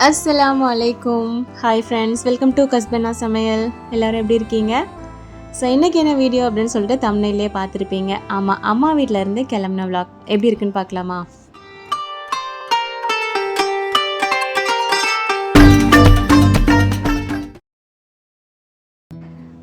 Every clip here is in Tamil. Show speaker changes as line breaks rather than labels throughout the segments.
அஸ்ஸலாமு அலைக்கும். ஹாய் ஃப்ரெண்ட்ஸ், வெல்கம் டு கஸ்பனா சமையல். எல்லோரும் எப்படி இருக்கீங்க? ஸோ இன்றைக்கி என்ன வீடியோ அப்படின்னு சொல்லிட்டு தம்ப்நெயிலே பார்த்துருப்பீங்க. ஆமாம், அம்மா வீட்டில் இருந்து கிளம்புன vlog எப்படி இருக்குன்னு பார்க்கலாமா?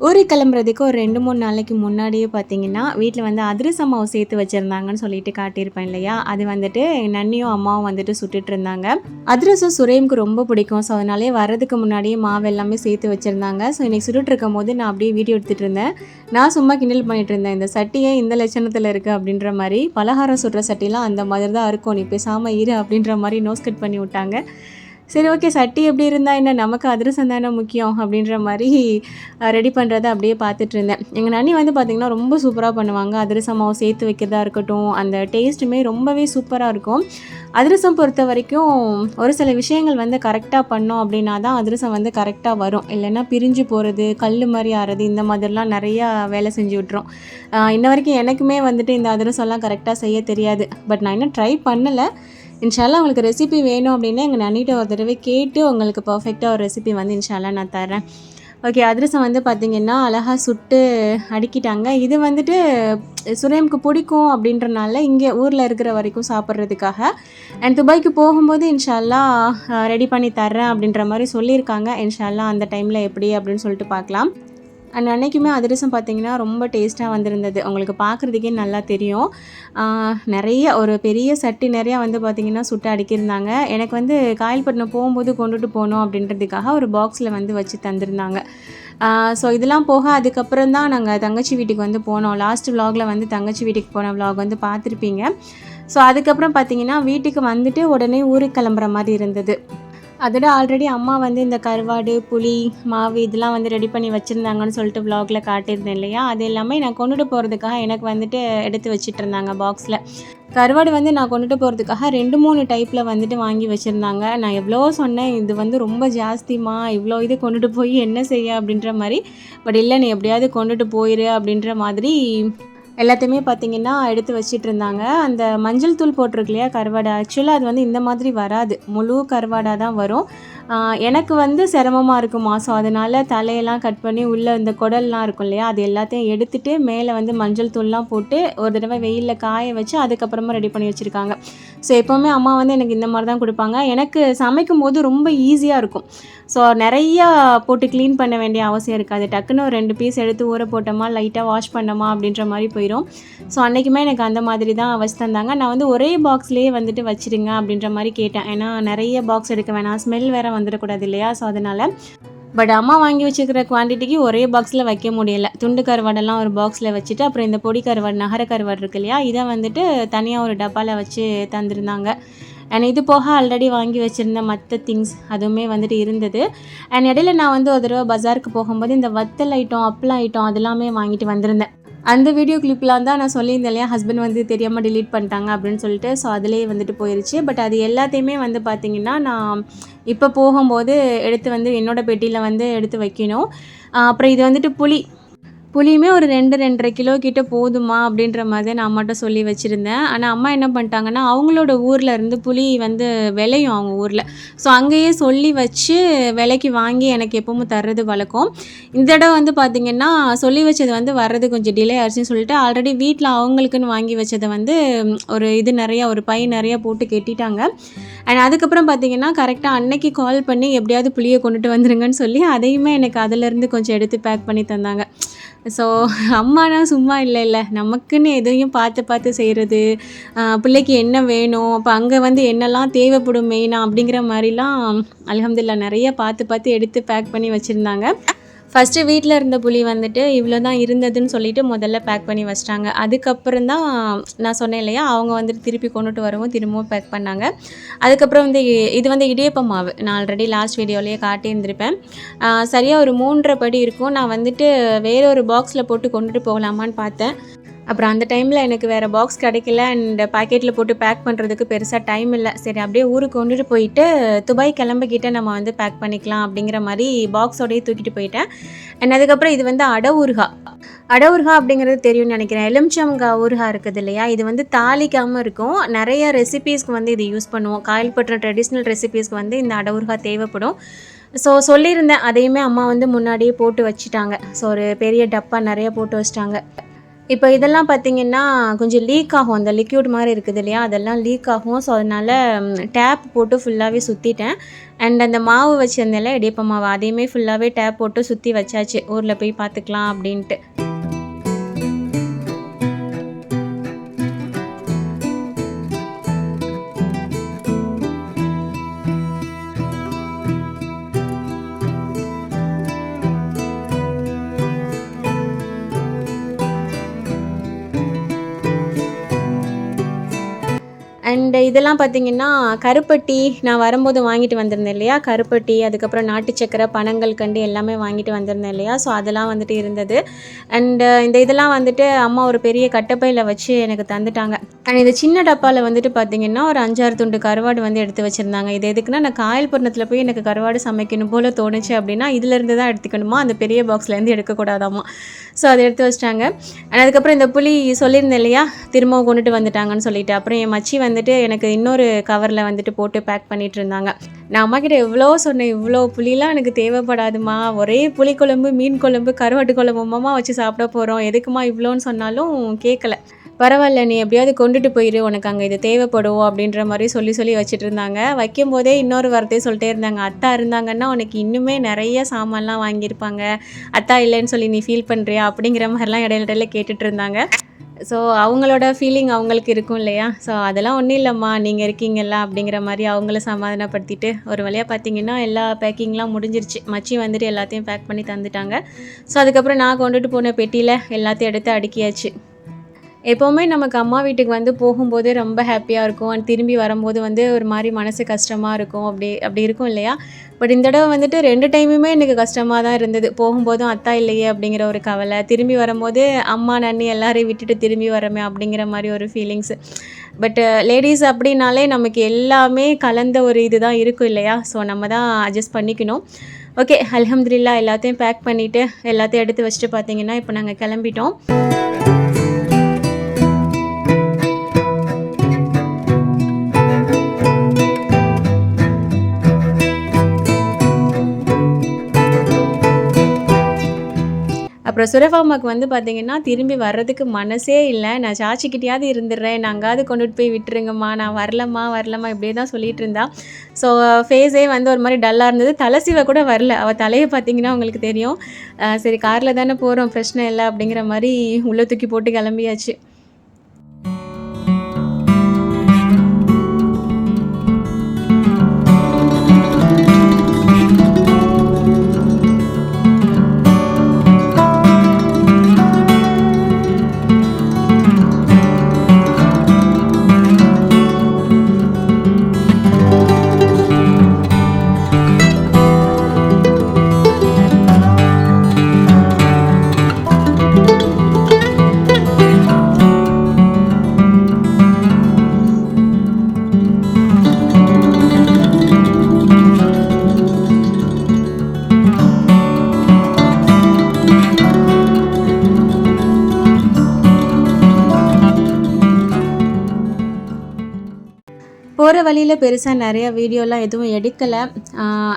ஊருக்கு கிளம்புறதுக்கு ஒரு 2-3 நாளைக்கு முன்னாடியே பார்த்தீங்கன்னா வீட்டில் வந்து அதிரச மாவு சேர்த்து வச்சுருந்தாங்கன்னு சொல்லிட்டு காட்டியிருப்பேன் இல்லையா? அது வந்துட்டு என் நன்னியும் அம்மாவும் வந்துட்டு சுட்டுட்டு இருந்தாங்க. அதிரசம் சுரேமுக்கு ரொம்ப பிடிக்கும். ஸோ அதனாலே வர்றதுக்கு முன்னாடியே மாவு எல்லாமே சேர்த்து வச்சுருந்தாங்க. ஸோ இன்றைக்கி சுட்டுட்டு இருக்கும் போது நான் அப்படியே வீடியோ எடுத்துகிட்டு இருந்தேன். நான் சும்மா கிண்டல் பண்ணிகிட்டு இருந்தேன், இந்த சட்டியே இந்த லட்சணத்தில் இருக்குது அப்படின்ற மாதிரி. பலகாரம் சுடுற சட்டிலாம் அந்த மாதிரி தான் இருக்கும், நீ பேசாமல் இரு அப்படின்ற மாதிரி நோஸ் கட் பண்ணி விட்டாங்க. சரி, ஓகே, சட்டி எப்படி இருந்தால் என்ன, நமக்கு அதிரசம் தானே முக்கியம் அப்படின்ற மாதிரி ரெடி பண்ணுறதை அப்படியே பார்த்துட்டு இருந்தேன். எங்கள் நன்னி வந்து பார்த்திங்கன்னா ரொம்ப சூப்பராக பண்ணுவாங்க. அதிரசம் மாவு சேர்த்து வைக்கிறதா இருக்கட்டும், அந்த டேஸ்ட்டுமே ரொம்பவே சூப்பராக இருக்கும். அதிரசம் பொறுத்த வரைக்கும் ஒரு சில விஷயங்கள் வந்து கரெக்டாக பண்ணோம் அப்படின்னா தான் அதிரசம் வந்து கரெக்டாக வரும். இல்லைன்னா பிரிஞ்சு போகிறது, கல் மாதிரி ஆறது, இந்த மாதிரிலாம் நிறையா வேலை செஞ்சு விட்ரும். இன்ன வரைக்கும் எனக்குமே வந்துட்டு இந்த அதிரசம்லாம் கரெக்டாக செய்ய தெரியாது. பட் நான் இன்னும் ட்ரை பண்ணலை. இன்ஷால்லா உங்களுக்கு ரெசிபி வேணும் அப்படின்னா எங்கள் நன்னிட்ட ஒரு தடவை கேட்டு உங்களுக்கு பர்ஃபெக்டாக ஒரு ரெசிபி வந்து இன்ஷால்லா நான் தரேன். ஓகே, அதிரசம் வந்து பார்த்திங்கன்னா அழகாக சுட்டு அடுக்கிட்டாங்க. இது வந்துட்டு சுரேமுக்கு பிடிக்கும் அப்படின்றனால இங்கே ஊரில் இருக்கிற வரைக்கும் சாப்பிட்றதுக்காக அண்ட் துபாய்க்கு போகும்போது இன்ஷால்லா ரெடி பண்ணி தர்றேன் அப்படின்ற மாதிரி சொல்லியிருக்காங்க. இன்ஷால்லா அந்த டைமில் எப்படி அப்படின்னு சொல்லிட்டு பார்க்கலாம். அண்ட் அன்றைக்குமே அதிரசம் பார்த்திங்கன்னா ரொம்ப டேஸ்ட்டாக வந்திருந்தது. உங்களுக்கு பார்க்குறதுக்கே நல்லா தெரியும். நிறைய ஒரு பெரிய சட்டி நிறையா வந்து பார்த்திங்கன்னா சுட்டு அடுக்கியிருந்தாங்க. எனக்கு வந்து காயல்பட்டினம் போகும்போது கொண்டுட்டு போகணும் அப்படின்றதுக்காக ஒரு பாக்ஸில் வந்து வச்சு தந்திருந்தாங்க. ஸோ இதெல்லாம் போக அதுக்கப்புறம் தான் நாங்கள் தங்கச்சி வீட்டுக்கு வந்து போனோம். லாஸ்ட் விலாகில் வந்து தங்கச்சி வீட்டுக்கு போன விலாக் வந்து பார்த்துருப்பீங்க. ஸோ அதுக்கப்புறம் பார்த்திங்கன்னா வீட்டுக்கு வந்துட்டு உடனே ஊருக்கு கிளம்புற மாதிரி இருந்தது. அதோட ஆல்ரெடி அம்மா வந்து இந்த கருவாடு, புளி, மாவு இதெல்லாம் வந்து ரெடி பண்ணி வச்சுருந்தாங்கன்னு சொல்லிட்டு விலாகில் காட்டியிருந்தேன் இல்லையா? அது எல்லாமே நான் கொண்டுட்டு போகிறதுக்காக எனக்கு வந்துட்டு எடுத்து வச்சுட்டு இருந்தாங்க பாக்ஸில். கருவாடு வந்து நான் கொண்டுட்டு போகிறதுக்காக 2-3 டைப்பில் வந்துட்டு வாங்கி வச்சுருந்தாங்க. நான் எவ்வளோ சொன்னேன், இது வந்து ரொம்ப ஜாஸ்திமா, இவ்வளோ இது கொண்டுட்டு போய் என்ன செய்ய அப்படின்ற மாதிரி. பட் இல்லை, நீ எப்படியாவது கொண்டுட்டு போயிரு அப்படின்ற மாதிரி எல்லாத்தையுமே பார்த்திங்கன்னா எடுத்து வச்சிட்டு இருந்தாங்க. அந்த மஞ்சள் தூள் போட்டிருக்கு இல்லையா கருவாடை, ஆக்சுவலாக அது வந்து இந்த மாதிரி வராது, முழு கருவாடாக தான் வரும். எனக்கு வந்து சிரமமாக இருக்குமா, ஸோ அதனால் தலையெல்லாம் கட் பண்ணி உள்ளே இந்த குடல்லாம் இருக்கும் இல்லையா, அது எல்லாத்தையும் எடுத்துகிட்டு மேலே வந்து மஞ்சள் தூள்லாம் போட்டு ஒரு தடவை வெயிலில் காய வச்சு அதுக்கப்புறமா ரெடி பண்ணி வச்சுருக்காங்க. ஸோ எப்போவுமே அம்மா வந்து எனக்கு இந்த மாதிரி தான் கொடுப்பாங்க. எனக்கு சமைக்கும் போது ரொம்ப ஈஸியாக இருக்கும். ஸோ நிறையா போட்டு க்ளீன் பண்ண வேண்டிய அவசியம் இருக்காது. டக்குன்னு ஒரு 2 பீஸ் எடுத்து ஊற போட்டோமா, லைட்டாக வாஷ் பண்ணோமா அப்படின்ற மாதிரி போயிடும். ஸோ அன்றைக்குமே எனக்கு அந்த மாதிரி தான் வச்சு தந்தாங்க. நான் வந்து ஒரே பாக்ஸ்லேயே வந்துட்டு வச்சுடுங்க அப்படின்ற மாதிரி கேட்டேன். ஏன்னா நிறைய பாக்ஸ் எடுக்க வேணாம், ஸ்மெல் வேறு வந்துடக்கூடாது இல்லையா? ஸோ அதனால். பட் அம்மா வாங்கி வச்சுக்கிற குவான்டிட்டிக்கு ஒரே பாக்ஸில் வைக்க முடியலை. துண்டு கருவாடெல்லாம் ஒரு பாக்ஸில் வச்சுட்டு அப்புறம் இந்த பொடி கருவாடு, நகர கருவாடு இருக்கு இல்லையா, இதை வந்துட்டு தனியாக ஒரு டப்பாவில் வச்சு தந்துருந்தாங்க. அண்ட் இது போக ஆல்ரெடி வாங்கி வச்சுருந்த மற்ற திங்ஸ் அதுவுமே வந்துட்டு இருந்தது. அண்ட் இடையில நான் வந்து ஒரு தடவை பஜாருக்கு போகும்போது இந்த வத்தல் ஐட்டம், அப்பளம் ஐட்டம் அதெல்லாமே வாங்கிட்டு வந்திருந்தேன். அந்த வீடியோ கிளிப்லாம் தான் நான் சொல்லியிருந்தேன் இல்லையா, ஹஸ்பண்ட் வந்து தெரியாமல் டிலீட் பண்ணிட்டாங்க அப்படின்னு சொல்லிட்டு. ஸோ அதிலேயே வந்துட்டு போயிடுச்சு. பட் அது எல்லாத்தையுமே வந்து பார்த்திங்கன்னா நான் இப்போ போகும்போது எடுத்து வந்து என்னோடய பெட்டியில் வந்து எடுத்து வைக்கணும். அப்புறம் இது வந்துட்டு புளியுமே ஒரு 2-2.5 கிலோ கிட்ட போதுமா அப்படின்ற மாதிரி நான் அம்மாட்ட சொல்லி வச்சுருந்தேன். ஆனால் அம்மா என்ன பண்ணிட்டாங்கன்னா, அவங்களோட ஊரில் இருந்து புளி வந்து விளையும் அவங்க ஊரில். ஸோ அங்கேயே சொல்லி வச்சு விலைக்கு வாங்கி எனக்கு எப்பவும் தர்றது வழக்கம். இந்த தடவை வந்து பார்த்திங்கன்னா சொல்லி வச்சது வந்து வர்றது கொஞ்சம் டிலே ஆயிடுச்சுன்னு சொல்லிட்டு ஆல்ரெடி வீட்டில் அவங்களுக்குன்னு வாங்கி வச்சதை வந்து ஒரு இது நிறையா, ஒரு பை நிறையா போட்டு கட்டிட்டாங்க. அண்ட் அதுக்கப்புறம் பார்த்திங்கன்னா கரெக்டாக அன்னைக்கு கால் பண்ணி எப்படியாவது புளியை கொண்டுட்டு வந்துருங்கன்னு சொல்லி அதையுமே எனக்கு அதிலேருந்து கொஞ்சம் எடுத்து பேக் பண்ணி தந்தாங்க. ஸோ அம்மானா சும்மா இல்லை, நமக்குன்னு எதையும் பார்த்து செய்கிறது, பிள்ளைக்கு என்ன வேணும், அப்போ அங்கே வந்து என்னெல்லாம் தேவைப்படும் மெயினாக அப்படிங்கிற மாதிரிலாம் அல்ஹம்துலில்லாஹ் நிறைய பார்த்து எடுத்து பேக் பண்ணி வச்சுருந்தாங்க. ஃபஸ்ட்டு வீட்டில் இருந்த புளி வந்துட்டு இவ்வளோ தான் இருந்ததுன்னு சொல்லிவிட்டு முதல்ல பேக் பண்ணி வச்சிட்டாங்க. அதுக்கப்புறம் தான் நான் சொன்னேன் இல்லையா, அவங்க வந்துட்டு திருப்பி கொண்டுட்டு வரவும் திரும்பவும் பேக் பண்ணாங்க. அதுக்கப்புறம் வந்து இது வந்து இடியப்ப மாவு, நான் ஆல்ரெடி லாஸ்ட் வீடியோலேயே காட்டியிருந்திருப்பேன். சரியாக ஒரு 3.5 படி இருக்கும். நான் வந்துட்டு வேறு ஒரு பாக்ஸில் போட்டு கொண்டுட்டு போகலாமான்னு பார்த்தேன். அப்புறம் அந்த டைமில் எனக்கு வேறு பாக்ஸ் கிடைக்கல அண்ட் பாக்கெட்டில் போட்டு பேக் பண்ணுறதுக்கு பெருசாக டைம் இல்லை. சரி, அப்படியே ஊருக்கு கொண்டுட்டு போயிட்டு துபாய் கிளம்பிக்கிட்ட நம்ம வந்து பேக் பண்ணிக்கலாம் அப்படிங்கிற மாதிரி பாக்ஸோடையே தூக்கிட்டு போயிட்டேன். அண்ட் அதுக்கப்புறம் இது வந்து அடை ஊறுகாய். அடை ஊறுகாய் அப்படிங்கிறது தெரியும்னு நினைக்கிறேன். எலுமிச்சங்காய் ஊறுகாய் இருக்குது இல்லையா? இது வந்து தாளிக்காம இருக்கும். நெறைய ரெசிபீஸ்க்கு வந்து இது யூஸ் பண்ணுவோம். காயல்பட்டினம் ட்ரெடிஷ்னல் ரெசிபீஸ்க்கு வந்து இந்த அடை ஊறுகாய் தேவைப்படும். ஸோ சொல்லியிருந்தேன். அதையுமே அம்மா வந்து முன்னாடியே போட்டு வச்சுட்டாங்க. ஸோ ஒரு பெரிய டப்பா நெறைய போட்டு வச்சுட்டாங்க. இப்போ இதெல்லாம் பார்த்தீங்கன்னா, கொஞ்சம் லீக் ஆகும். அந்த லிக்விட் மாரி இருக்குது இல்லையா? அதெல்லாம் லீக் ஆகும். ஸோ அதனால டேப் போட்டு ஃபுல்லாவே சுத்திட்டேன். அண்ட் அந்த மாவு வச்சிருந்தேன்ல இடியப்ப மாவு, அதையுமே ஃபுல்லாவே டேப் போட்டு சுத்தி வச்சாச்சு. ஊர்ல போய் பார்த்துக்கலாம் அப்படின்ட்டு. அண்ட் இதெல்லாம் பார்த்தீங்கன்னா, கருப்பட்டி நான் வரும்போது வாங்கிட்டு வந்திருந்தேன் இல்லையா? கருப்பட்டி, அதுக்கப்புறம் நாட்டு சர்க்கரை, பனங்கல்கண்டு எல்லாமே வாங்கிட்டு வந்திருந்தேன் இல்லையா? ஸோ அதெல்லாம் வந்துட்டு இருந்தது. அண்டு இதெல்லாம் வந்துட்டு அம்மா ஒரு பெரிய கட்டப்பையில வச்சு எனக்கு தந்துட்டாங்க. அண்ட் இந்த சின்ன டப்பாவில் வந்துட்டு பார்த்தீங்கன்னா, ஒரு 5, 6 துண்டு கருவாடு வந்து எடுத்து வச்சுருந்தாங்க. இது எதுக்குன்னா, நான் காயல்பட்டினத்தில் போய் எனக்கு கருவாடு சமைக்கணும் போல் தோணுச்சு அப்படின்னா, இதிலேருந்து தான் எடுத்துக்கணுமா, அந்த பெரிய பாக்ஸ்லேருந்து எடுக்கக்கூடாதாமா. ஸோ அதை எடுத்து வச்சிட்டாங்க. அண்ட் அதுக்கப்புறம் இந்த புளி சொல்லியிருந்தேன் இல்லையா? திரும்பவும் கொண்டுட்டு வந்துட்டாங்கன்னு சொல்லிட்டு. அப்புறம் என் மச்சி வந்துட்டு எனக்கு இன்னொரு கவரில் வந்துட்டு போட்டு பேக் பண்ணிட்டு இருந்தாங்க. நான் அம்மாக்கிட்ட எவ்வளோ சொன்னேன், இவ்வளோ புளிலாம் எனக்கு தேவைப்படாதுமா, ஒரே புளிக்குழம்பு, மீன் குழம்பு, கருவாட்டு குழம்புமா வச்சு சாப்பிட போகிறோம், எதுக்குமா இவ்வளோன்னு சொன்னாலும் கேட்கல. பரவாயில்ல, நீ எப்படியாவது கொண்டுட்டு போயிரு, உனக்கு அங்கே இது தேவைப்படும் அப்படின்ற மாதிரி சொல்லி வச்சுட்டு இருந்தாங்க. வைக்கும்போதே இன்னொரு வார்த்தையை சொல்லிட்டே இருந்தாங்க, அத்தா இருந்தாங்கன்னா உனக்கு இன்னுமே நிறைய சாமான்லாம் வாங்கியிருப்பாங்க, அத்தா இல்லைன்னு சொல்லி நீ ஃபீல் பண்ணுறியா அப்படிங்கிற மாதிரிலாம் இடையில கேட்டுட்டு இருந்தாங்க. ஸோ அவங்களோட ஃபீலிங் அவங்களுக்கு இருக்கும் இல்லையா? ஸோ அதெல்லாம் ஒன்றும் இல்லைம்மா, நீங்கள் இருக்கீங்கல்ல அப்படிங்கிற மாதிரி அவங்கள சமாதானப்படுத்திட்டு ஒரு வழியாக பார்த்தீங்கன்னா எல்லா பேக்கிங்லாம் முடிஞ்சிருச்சு. மச்சி வந்துட்டு எல்லாத்தையும் பேக் பண்ணி தந்துட்டாங்க. ஸோ அதுக்கப்புறம் நான் கொண்டுட்டு போன பெட்டியில் எல்லாத்தையும் எடுத்து அடுக்கியாச்சு. எப்போவுமே நமக்கு அம்மா வீட்டுக்கு வந்து போகும்போது ரொம்ப ஹாப்பியாக இருக்கும். அண்ட் திரும்பி வரும்போது வந்து ஒரு மாதிரி மனசு கஷ்டமாக இருக்கும். அப்படி இருக்கும் இல்லையா? பட் இந்த தடவை வந்துட்டு 2 டைமுமே எனக்கு கஷ்டமாக தான் இருந்தது. போகும்போதும் அத்தா இல்லையே அப்படிங்கிற ஒரு கவலை, திரும்பி வரும்போது அம்மா நன்னி எல்லாரையும் விட்டுட்டு திரும்பி வரமே அப்படிங்கிற மாதிரி ஒரு ஃபீலிங்ஸு. பட் லேடீஸ் அப்படின்னாலே நமக்கு எல்லாமே கலந்த ஒரு இது தான் இருக்கும் இல்லையா? ஸோ நம்ம தான் அட்ஜஸ்ட் பண்ணிக்கணும். ஓகே, அல்ஹம்துலில்லாஹ் எல்லாத்தையும் பேக் பண்ணிவிட்டு எல்லாத்தையும் எடுத்து வச்சுட்டு பார்த்தீங்கன்னா இப்போ நாங்கள் கிளம்பிட்டோம். அப்புறம் சுரஃபாமாவுக்கு வந்து பார்த்திங்கன்னா திரும்பி வர்றதுக்கு மனசே இல்லை. நான் சாச்சிக்கிட்டேயாவது இருந்துடுறேன், நான் அங்காவது கொண்டுட்டு போய் விட்டுருங்கம்மா, நான் வரலம்மா இப்படியே தான் சொல்லிகிட்டு இருந்தா. ஸோ ஃபேஸே வந்து ஒரு மாதிரி டல்லாக இருந்தது. தலை சீவ கூட வரல. அவள் தலையை பார்த்திங்கன்னா உங்களுக்கு தெரியும். சரி காரில் தானே போகிறோம், பிரச்சனை இல்லை அப்படிங்கிற மாதிரி உள்ளே தூக்கி போட்டு கிளம்பியாச்சு. போகிற வழியில் பெருசாக நிறையா வீடியோலாம் எதுவும் எடுக்கலை.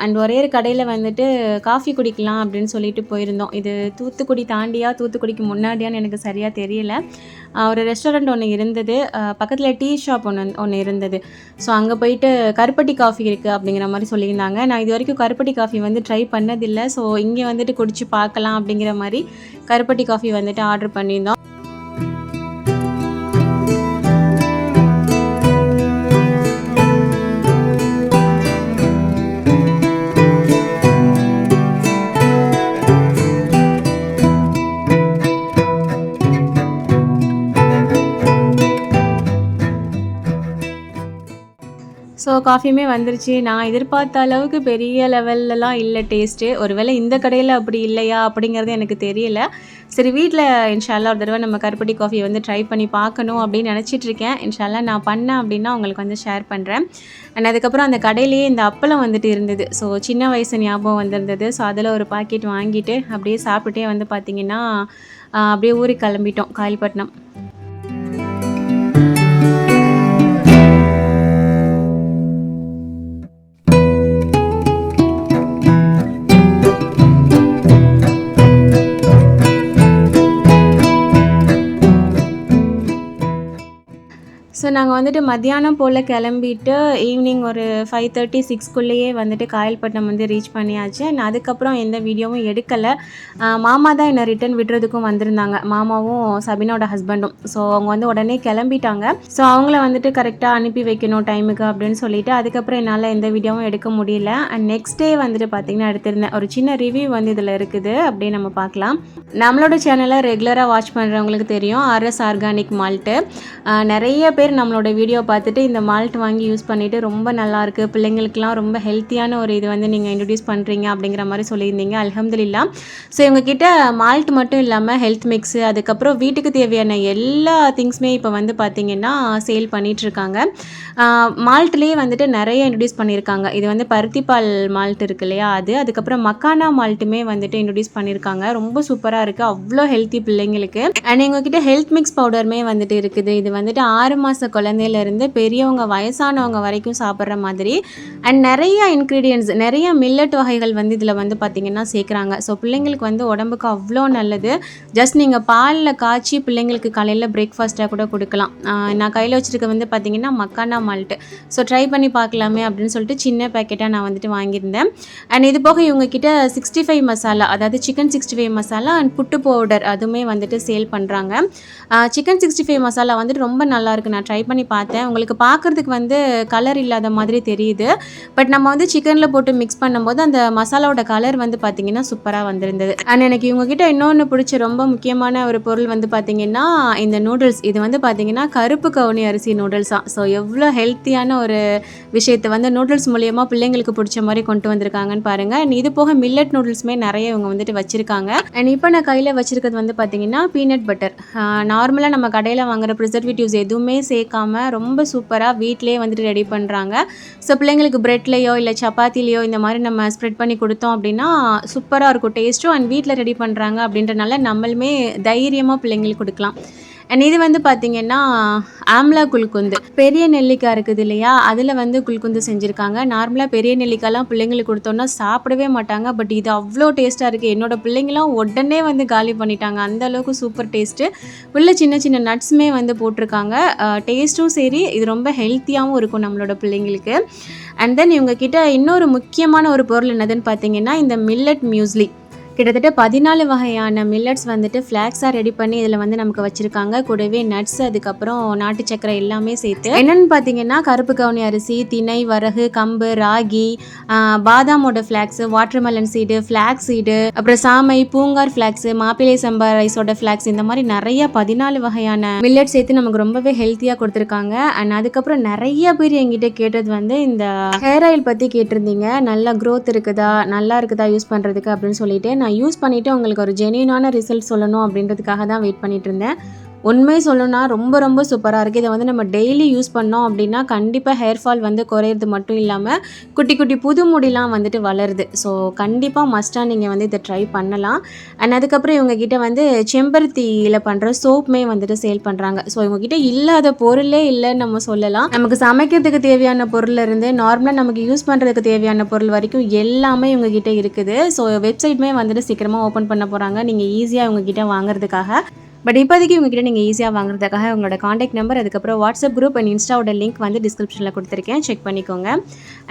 அண்ட் ஒரே ஒரு கடையில் வந்துட்டு காஃபி குடிக்கலாம் அப்படின்னு சொல்லிட்டு போயிருந்தோம். இது தூத்துக்குடி தாண்டியா தூத்துக்குடிக்கு முன்னாடியான்னு எனக்கு சரியாக தெரியல. ஒரு ரெஸ்டாரண்ட் ஒன்று இருந்தது, பக்கத்தில் டீ ஷாப் ஒன்று இருந்தது. ஸோ அங்கே போயிட்டு கருப்பட்டி காஃபி இருக்குது அப்படிங்கிற மாதிரி சொல்லியிருந்தாங்க. நான் இது வரைக்கும் கருப்பட்டி காஃபி வந்து ட்ரை பண்ணதில்லை. ஸோ இங்கே வந்துட்டு குடிச்சு பார்க்கலாம் அப்படிங்கிற மாதிரி கருப்பட்டி காஃபி வந்துட்டு ஆர்டர் பண்ணியிருந்தோம். ஸோ ஸோ காஃபியுமே வந்துருச்சு. நான் எதிர்பார்த்த அளவுக்கு பெரிய லெவல்லலாம் இல்ல டேஸ்ட்டு. ஒருவேளை இந்த கடையில அப்படி இல்லையா அப்படிங்கிறது எனக்கு தெரியல. சரி வீட்ல இன்ஷா அல்லாஹ் ஒரு தடவ நம்ம கருப்பட்டி காஃபி வந்து ட்ரை பண்ணி பார்க்கணும் அப்படின்னு நெனச்சிட்ருக்கேன். இன்ஷா அல்லாஹ் நான் பண்ணேன் அப்படின்னா உங்களுக்கு வந்து ஷேர் பண்ணுறேன். அண்ட் அதுக்கப்புறம் அந்த கடையிலேயே இந்த அப்பளம் வந்துட்டு இருந்தது. ஸோ சின்ன வயசு ஞாபகம் வந்திருந்தது. ஸோ அதில் ஒரு பாக்கெட் வாங்கிட்டு அப்படியே சாப்பிட்டுட்டே வந்து பார்த்திங்கன்னா அப்படியே ஊருக்கு கிளம்பிட்டோம் காயல்பட்டினம். ஸோ நாங்கள் வந்துட்டு மத்தியானம் போல் கிளம்பிட்டு ஈவினிங் ஒரு 5:30 6க்குள்ளேயே வந்துட்டு காயல்பட்டினம் வந்து ரீச் பண்ணியாச்சு. நான் அதுக்கப்புறம் எந்த வீடியோவும் எடுக்கலை. மாமா தான் என்னை ரிட்டன் விடுறதுக்கும் வந்திருந்தாங்க, மாமாவும் சபினோட ஹஸ்பண்டும். ஸோ அவங்க வந்து உடனே கிளம்பிட்டாங்க. ஸோ அவங்கள வந்துட்டு கரெக்டாக அனுப்பி வைக்கணும் டைமுக்கு அப்படின்னு சொல்லிட்டு அதுக்கப்புறம் என்னால் எந்த வீடியோவும் எடுக்க முடியல. அண்ட் நெக்ஸ்ட் டே வந்துட்டு பார்த்திங்கன்னா எடுத்திருந்தேன். ஒரு சின்ன ரிவ்யூ வந்து இதில் இருக்குது, அப்படியே நம்ம பார்க்கலாம். நம்மளோட சேனலை ரெகுலராக வாட்ச் பண்ணுறவங்களுக்கு தெரியும் RS ஆர்கானிக் மால்ட்டு. நிறைய பேர் நம்மளோட வீடியோ பார்த்துட்டு இந்த மால்ட் வாங்கி யூஸ் பண்ணிவிட்டு ரொம்ப நல்லாயிருக்கு, பிள்ளைங்களுக்குலாம் ரொம்ப ஹெல்த்தியான ஒரு இது வந்து நீங்கள் இன்ட்ரடியூஸ் பண்ணுறீங்க அப்படிங்கிற மாதிரி சொல்லியிருந்தீங்க. அல்ஹம்துலில்லாஹ். ஸோ இவங்கக்கிட்ட மால்ட் மட்டும் இல்லாமல் ஹெல்த் மிக்ஸு, அதுக்கப்புறம் வீட்டுக்கு தேவையான எல்லா திங்ஸுமே இப்போ வந்து பார்த்திங்கன்னா சேல் பண்ணிகிட்ருக்காங்க. மால்ட்லேயே வந்துட்டு நிறைய இன்ட்ரடியூஸ் பண்ணியிருக்காங்க. இது வந்து பருத்திப்பால் மால்ட் இருக்கு இல்லையா, அது அதுக்கப்புறம் மக்கானா மால்ட்டுமே வந்துட்டு இன்ட்ரடியூஸ் பண்ணியிருக்காங்க. ரொம்ப சூப்பராக இருக்குது, அவ்வளோ ஹெல்த்தி பிள்ளைங்களுக்கு. அண்ட் எங்ககிட்ட ஹெல்த் மிக்ஸ் பவுடருமே வந்துட்டு இருக்குது. இது வந்துட்டு 6 மாத குழந்தையிலேருந்து பெரியவங்க வயசானவங்க வரைக்கும் சாப்பிட்ற மாதிரி. அண்ட் நிறைய இன்க்ரீடியன்ட்ஸ், நிறைய மில்லட் வகைகள் வந்து இதில் வந்து பார்த்திங்கன்னா சேர்க்குறாங்க. ஸோ பிள்ளைங்களுக்கு வந்து உடம்புக்கு அவ்வளோ நல்லது. ஜஸ்ட் நீங்கள் பாலில் காய்ச்சி பிள்ளைங்களுக்கு காலையில் பிரேக்ஃபாஸ்ட்டாக கூட கொடுக்கலாம். நான் கையில் வச்சுருக்க வந்து பார்த்திங்கன்னா மக்கானா மால்ட்டு. ஸோ ட்ரை பண்ணி பார்க்கலாமே அப்படின்னு சொல்லிட்டு சின்ன பேக்கெட்டாக நான் வந்துட்டு வாங்கியிருந்தேன். அண்ட் இது போக இவங்கக்கிட்ட 65 மசாலா, அதாவது chicken 65 masala and puttu powder அதுவுமே வந்துட்டு சேல் பண்ணுறாங்க. சிக்கன் 65 மசாலா வந்துட்டு ரொம்ப நல்லாயிருக்கு. நான் ட்ரை பண்ணி பார்த்தேன். உங்களுக்கு பார்க்குறதுக்கு வந்து கலர் இல்லாத மாதிரி தெரியுது. பட் நம்ம வந்து சிக்கனில் போட்டு மிக்ஸ் பண்ணும்போது அந்த மசாலாவோட கலர் வந்து பார்த்திங்கன்னா சூப்பராக வந்திருந்தது. அண்ட் எனக்கு இவங்ககிட்ட இன்னொன்று பிடிச்ச ரொம்ப முக்கியமான ஒரு பொருள் வந்து பார்த்திங்கன்னா இந்த நூடுல்ஸ். இது வந்து பார்த்திங்கன்னா கருப்பு கவுனி அரிசி நூடுல்ஸ் தான். ஸோ எவ்வளோ ஹெல்த்தியான ஒரு விஷயத்தை வந்து நூடுல்ஸ் மூலியமாக பிள்ளைங்களுக்கு பிடிச்ச மாதிரி கொண்டு வந்திருக்காங்கன்னு பாருங்கள். அண்ட் இது போக மில்லட் நூடுல்ஸுமே நிறைய இவங்க வந்துட்டு வச்சுருக்காங்க. அண்ட் இப்போ நான் கையில் வச்சுருக்கிறது வந்து பார்த்திங்கன்னா பீனட் பட்டர். நார்மலாக நம்ம கடையில் வாங்குகிற ப்ரிசர்வேட்டிவ்ஸ் எதுவுமே சேர்க்காம ரொம்ப சூப்பராக வீட்டிலே வந்துட்டு ரெடி பண்ணுறாங்க. ஸோ பிள்ளைங்களுக்கு ப்ரெட்லேயோ இல்லை சப்பாத்திலேயோ இந்த மாதிரி நம்ம ஸ்ப்ரெட் பண்ணி கொடுத்தோம் அப்படின்னா சூப்பராக இருக்கும் டேஸ்ட்டும். அண்ட் வீட்டில் ரெடி பண்ணுறாங்க அப்படின்றனால நம்மளுமே தைரியமாக பிள்ளைங்களுக்கு கொடுக்கலாம். அண்ட் இது வந்து பார்த்திங்கன்னா ஆம்லா குல்குந்து, பெரிய நெல்லிக்காய் இருக்குது இல்லையா, அதில் வந்து குல்குந்து செஞ்சுருக்காங்க. நார்மலாக பெரிய நெல்லிக்காய்லாம் பிள்ளைங்களுக்கு கொடுத்தோன்னா சாப்பிடவே மாட்டாங்க. பட் இது அவ்வளோ டேஸ்ட்டாக இருக்குது. என்னோடய பிள்ளைங்களாம் உடனே வந்து காலி பண்ணிட்டாங்க, அந்தளவுக்கு சூப்பர் டேஸ்ட்டு. உள்ள சின்ன சின்ன நட்ஸுமே வந்து போட்டிருக்காங்க. டேஸ்ட்டும் சரி, இது ரொம்ப ஹெல்த்தியாகவும் இருக்கும் நம்மளோட பிள்ளைங்களுக்கு. அண்ட் தென் இவங்கக்கிட்ட இன்னொரு முக்கியமான ஒரு பொருள் என்னதுன்னு பார்த்திங்கன்னா இந்த மில்லட் மியூஸ்லி. கிட்டத்தட்ட 14 வகையான மில்லட்ஸ் வந்துட்டு ஃப்ளாக்ஸாக ரெடி பண்ணி இதில் வந்து நமக்கு வச்சுருக்காங்க. கூடவே நட்ஸ், அதுக்கப்புறம் நாட்டு சக்கரை எல்லாமே சேர்த்து. என்னென்னு பார்த்தீங்கன்னா கருப்பு கவுனி அரிசி, திணை, வரகு, கம்பு, ராகி, பாதாமோட flax, watermelon seed, flax seed, அப்புறம் சாமை, பூங்கார் ஃப்ளாக்ஸு, மாப்பிள்ளை சம்பா ரைஸோட ஃப்ளாக்ஸ், இந்த மாதிரி நிறைய 14 வகையான மில்லட் சேர்த்து நமக்கு ரொம்பவே ஹெல்த்தியாக கொடுத்துருக்காங்க. அண்ட் அதுக்கப்புறம் நிறைய பேர் எங்கிட்ட கேட்டது வந்து இந்த ஹேர் ஆயில் பற்றி கேட்டிருந்தீங்க. நல்லா க்ரோத் இருக்குதா, நல்லா இருக்குதா யூஸ் பண்ணுறதுக்கு அப்படின்னு சொல்லிட்டு நான் யூஸ் பண்ணிவிட்டு உங்களுக்கு ஒரு ஜென்யூனான ரிசல்ட் சொல்லணும் அப்படின்றதுக்காக தான் வெயிட் பண்ணிட்டு இருந்தேன். உண்மை சொல்லணும்னா ரொம்ப ரொம்ப சூப்பராக இருக்குது. இதை வந்து நம்ம டெய்லி யூஸ் பண்ணோம் அப்படின்னா கண்டிப்பாக ஹேர் ஃபால் வந்து குறையிறது மட்டும் இல்லாமல் குட்டி குட்டி புது முடிலாம் வந்துட்டு வளருது. ஸோ கண்டிப்பாக மஸ்ட்டாக நீங்கள் வந்து இதை ட்ரை பண்ணலாம். அண்ட் அதுக்கப்புறம் இவங்ககிட்ட வந்து செம்பருத்தியில் பண்ணுற சோப்புமே வந்துட்டு சேல் பண்ணுறாங்க. ஸோ இவங்ககிட்ட இல்லாத பொருளே இல்லைன்னு நம்ம சொல்லலாம். நமக்கு சமைக்கிறதுக்கு தேவையான பொருள் இருந்து நார்மலாக நமக்கு யூஸ் பண்ணுறதுக்கு தேவையான பொருள் வரைக்கும் எல்லாமே இவங்ககிட்ட இருக்குது. ஸோ வெப்சைட்டுமே வந்துட்டு சீக்கிரமாக ஓப்பன் பண்ண போகிறாங்க, நீங்கள் ஈஸியாக இவங்ககிட்ட வாங்குறதுக்காக. பட் இப்போதைக்கு உங்ககிட்ட நீங்கள் ஈஸியாக வாங்குறதுக்காக உங்களோட காண்டாக்ட் நம்பர், அதுக்கப்புறம் வாட்ஸ்அப் குரூப் அண்ட் இன்ஸ்டாவோட லிங்க் வந்து டிஸ்கிரிப்ஷனில் கொடுத்துருக்கேன், செக் பண்ணிக்கோங்க.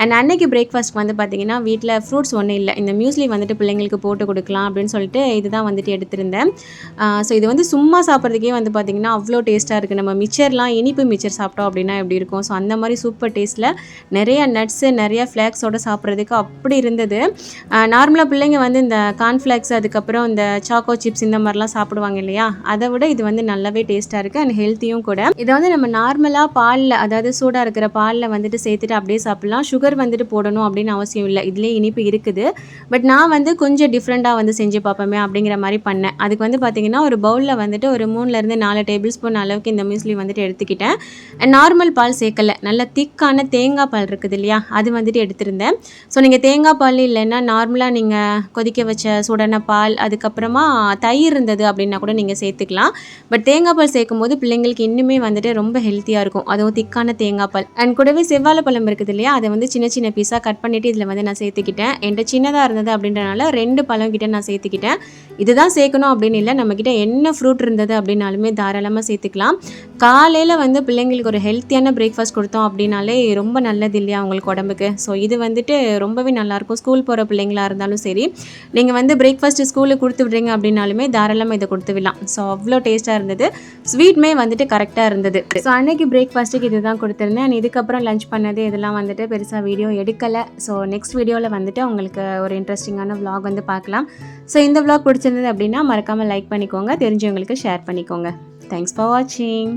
அண்ட் அன்னைக்கு பிரேக்ஃபாஸ்ட் வந்து பார்த்தீங்கன்னா வீட்டில் ஃப்ரூட்ஸ் ஒன்றும் இல்லை, இந்த மியூஸ்லி வந்துட்டு பிள்ளைங்களுக்கு போட்டு கொடுக்கலாம் அப்படின்னு சொல்லிட்டு இதுதான் வந்துட்டு எடுத்திருந்தேன். ஸோ இது வந்து சும்மா சாப்பிட்றதுக்கே வந்து பார்த்திங்கன்னா அவ்வளோ டேஸ்ட்டாக இருக்குது. நம்ம மிச்சர்லாம் இனிப்பு மிச்சர் சாப்பிட்டோம் அப்படின்னா எப்படி இருக்கும், ஸோ அந்த மாதிரி சூப்பர் டேஸ்ட்டில் நிறைய நட்ஸு நிறைய ஃப்ளாக்ஸோடு சாப்பிட்றதுக்கு அப்படி இருந்தது. நார்மலாக பிள்ளைங்க வந்து இந்த கார்ன்ஃப்ளாக்ஸ், அதுக்கப்புறம் இந்த சாக்கோ சிப்ஸ் இந்த மாதிரிலாம் சாப்பிடுவாங்க இல்லையா, அதை அதை விட இது வந்து நல்லாவே டேஸ்ட்டாக இருக்குது அண்ட் ஹெல்த்தியும் கூட. இதை வந்து நம்ம நார்மலாக பாலில், அதாவது சூடாக இருக்கிற பாலில் வந்துட்டு சேர்த்துட்டு அப்படியே சாப்பிட்லாம். சுகர் வந்துட்டு போடணும் அப்படின்னு அவசியம் இல்லை, இதுலேயே இனிப்பு இருக்குது. பட் நான் வந்து கொஞ்சம் டிஃப்ரெண்ட்டாக வந்து செஞ்சு பார்ப்போமே அப்படிங்கிற மாதிரி பண்ணேன். அதுக்கு வந்து பார்த்திங்கன்னா ஒரு பவுலில் வந்துட்டு ஒரு 3 4 டேபிள் ஸ்பூன் அளவுக்கு இந்த மியூஸ்லி வந்துட்டு எடுத்துக்கிட்டேன். நார்மல் பால் சேர்க்கலை, நல்ல திக்கான தேங்காய் பால் இருக்குது இல்லையா, அது வந்துட்டு எடுத்திருந்தேன். ஸோ நீங்கள் தேங்காய் பால் இல்லைன்னா நார்மலாக நீங்கள் கொதிக்க வச்ச சூடான பால், அதுக்கப்புறமா தயிர் இருந்தது அப்படின்னா கூட நீங்கள் சேர்த்துக்கலாம். பட் தேங்காய் பால் சேர்க்கும் போது பிள்ளைங்களுக்கு இன்னுமே வந்துட்டு ரொம்ப ஹெல்த்தியாக இருக்கும், அதுவும் திக்கான தேங்காய் பால். அண்ட் கூடவே செவ்வாழைப்பழம் இருக்குது இல்லையா, அதை வந்து சின்ன சின்ன பீஸாக கட் பண்ணிவிட்டு இதில் வந்து நான் சேர்த்துக்கிட்டேன். என்கிட்ட சின்னதாக இருந்தது அப்படின்றனால 2 பழம் கிட்ட நான் சேர்த்துக்கிட்டேன். இதுதான் சேர்க்கணும் அப்படின்னு இல்லை, நம்மக்கிட்ட என்ன ஃப்ரூட் இருந்தது அப்படின்னாலுமே தாராளமாக சேர்த்துக்கலாம். காலையில் வந்து பிள்ளைங்களுக்கு ஒரு ஹெல்த்தியான பிரேக்ஃபாஸ்ட் கொடுத்தோம் அப்படின்னாலே ரொம்ப நல்லது இல்லையா அவங்களுக்கு உடம்புக்கு. ஸோ இது வந்துட்டு ரொம்பவே நல்லாயிருக்கும். ஸ்கூல் போகிற பிள்ளைங்களாக இருந்தாலும் சரி, நீங்கள் வந்து பிரேக்ஃபாஸ்ட்டு ஸ்கூலுக்கு கொடுத்து விட்றீங்க அப்படின்னாலுமே தாராளமாக இதை கொடுத்து விடலாம். ஸோ அவ்வளோ டேஸ்ட்டாக இருந்தது, ஸ்வீட்மே வந்துட்டு கரெக்டாக இருந்தது. ஸோ அன்றைக்கி பிரேக்ஃபாஸ்ட்டுக்கு இது தான் கொடுத்துருந்தேன். அண்ட் இதுக்கப்புறம் லஞ்ச் பண்ணது இதெல்லாம் வந்துட்டு பெருசாக வீடியோ எடுக்கலை. ஸோ நெக்ஸ்ட் வீடியோவில் வந்துட்டு உங்களுக்கு ஒரு இன்ட்ரெஸ்டிங்கான vlog வந்து பார்க்கலாம். ஸோ இந்த vlog பிடிச்சிருந்தது அப்படின்னா மறக்காமல் லைக் பண்ணிக்கோங்க, தெரிஞ்சவங்களுக்கு ஷேர் பண்ணிக்கோங்க. தேங்க்ஸ் ஃபார் வாட்சிங்.